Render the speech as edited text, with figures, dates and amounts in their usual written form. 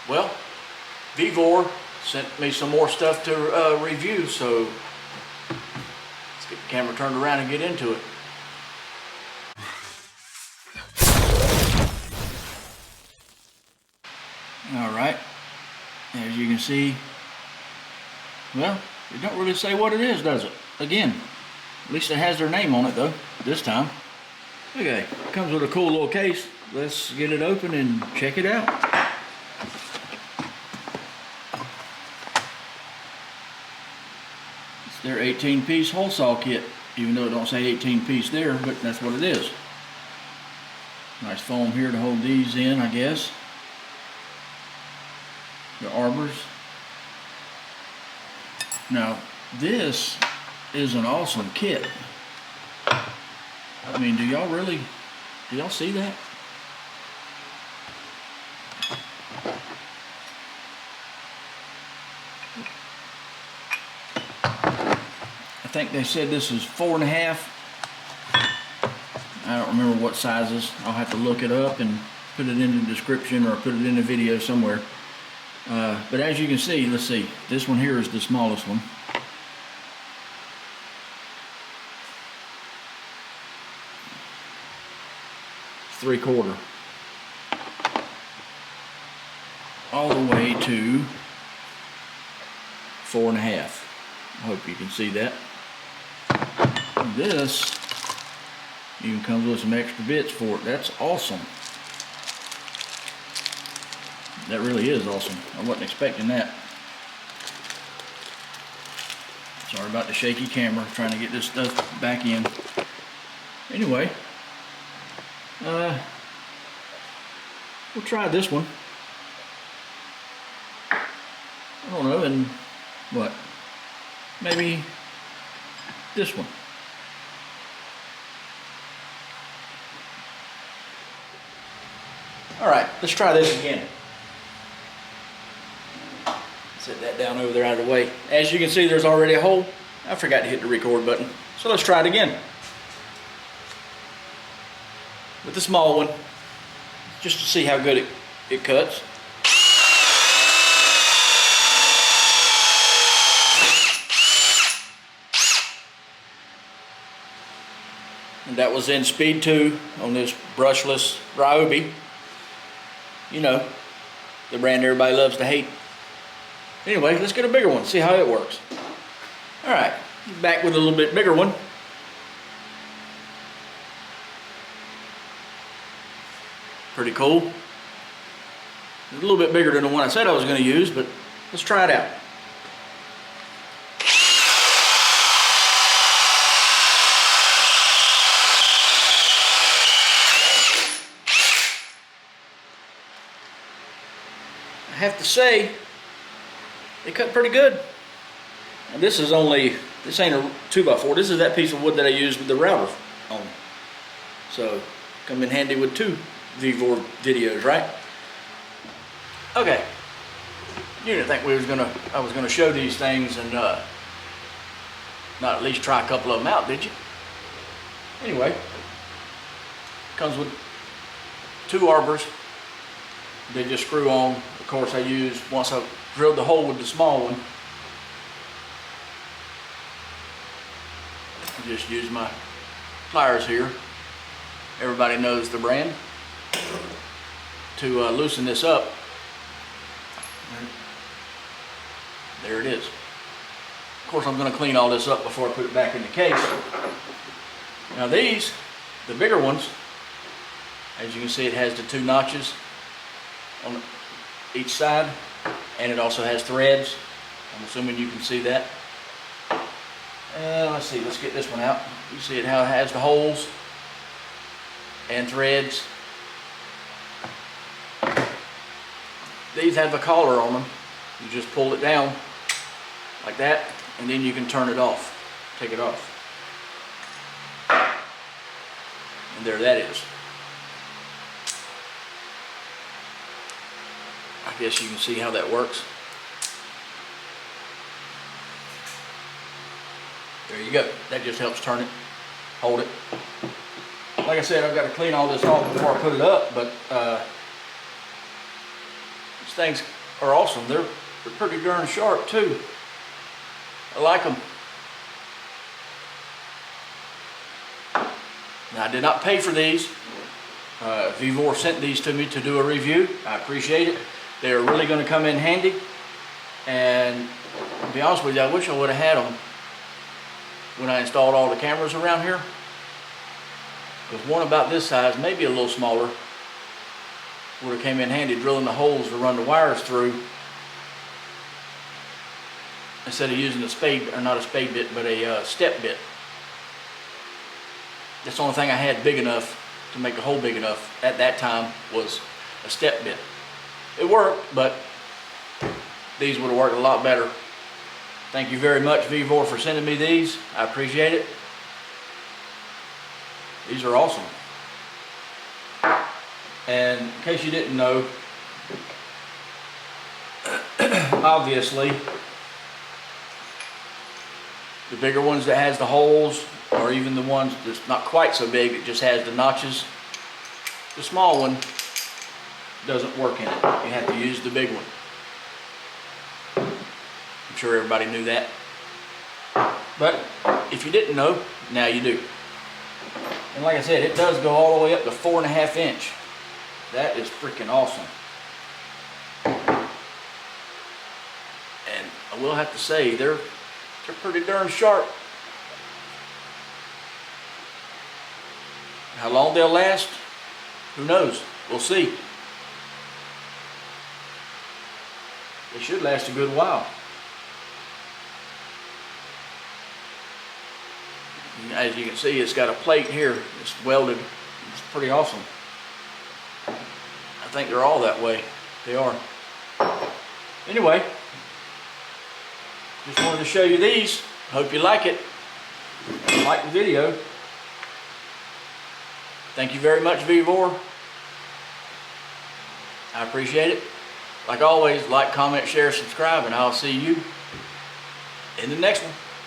Well, VEVOR sent me some more stuff to review, so let's get the camera turned around and get into it. Alright, as you can see, well, it don't really say what it is, does it? Again, at least it has their name on it though, this time. Okay, it comes with a cool little case. Let's get it open and check it out. It's their 18-piece hole saw kit, even though it don't say 18-piece there, but that's what it is. Nice foam here to hold these in, I guess. The arbors. Now, this is an awesome kit. I mean, do y'all see that? I think they said this is 4.5. I don't remember what sizes. I'll have to look it up and put it in the description or put it in the video somewhere. But as you can see, let's see, this one here is the smallest one. It's 3/4. All the way to 4.5. I hope you can see that. And this even comes with some extra bits for it. That's awesome. That really is awesome. I wasn't expecting that. Sorry about the shaky camera, trying to get this stuff back in. Anyway, we'll try this one. I don't know, and what? Maybe this one. All right, let's try this again. Set that down over there out of the way. As you can see, there's already a hole. I forgot to hit the record button. So let's try it again. With the small one, just to see how good it cuts. And that was in speed 2 on this brushless Ryobi. You know, the brand everybody loves to hate. Anyway, let's get a bigger one, see how it works. Alright, back with a little bit bigger one. Pretty cool. It's a little bit bigger than the one I said I was going to use, but let's try it out. I have to say, they cut pretty good. And this ain't a 2x4. This is that piece of wood that I used with the router on. So, come in handy with 2 VEVOR videos, right? Okay. You didn't think I was gonna show these things and not at least try a couple of them out, did you? Anyway, comes with 2 arbors. They just screw on. Of course, once I drilled the hole with the small one, I just use my pliers here. Everybody knows the brand. To loosen this up. There it is. Of course, I'm going to clean all this up before I put it back in the case. Now these, the bigger ones, as you can see, it has the 2 notches on each side, and it also has threads. I'm assuming you can see that. Let's see, let's get this one out. You see how it has the holes and threads. These have a collar on them. You just pull it down like that, and then you can turn it off, take it off. And there that is. I guess you can see how that works. There you go. That just helps turn it, hold it. Like I said, I've got to clean all this off before I put it up, but These things are awesome. They're pretty darn sharp too. I like them. Now, I did not pay for these. VEVOR sent these to me to do a review. I appreciate it. They are really going to come in handy. And to be honest with you, I wish I would have had them when I installed all the cameras around here. Because one about this size, maybe a little smaller, would have came in handy drilling the holes to run the wires through, instead of using a spade, or not a spade bit, but a step bit. That's the only thing I had big enough to make a hole big enough at that time, was a step bit. It worked, but these would have worked a lot better. Thank you very much, VEVOR, for sending me these. I appreciate it. These are awesome. And in case you didn't know, obviously, the bigger ones that has the holes, or even the ones that's not quite so big, that just has the notches, the small one doesn't work in it. You have to use the big one. I'm sure everybody knew that. But if you didn't know, now you do. And like I said, it does go all the way up to 4.5 inch. That is freaking awesome. And I will have to say, they're pretty darn sharp. How long they'll last, who knows? We'll see. They should last a good while. As you can see, it's got a plate here. It's welded. It's pretty awesome. I think they're all that way. They are. Anyway, just wanted to show you these. Hope you like it. Like the video. Thank you very much, VEVOR. I appreciate it. Like always, like, comment, share, subscribe, and I'll see you in the next one.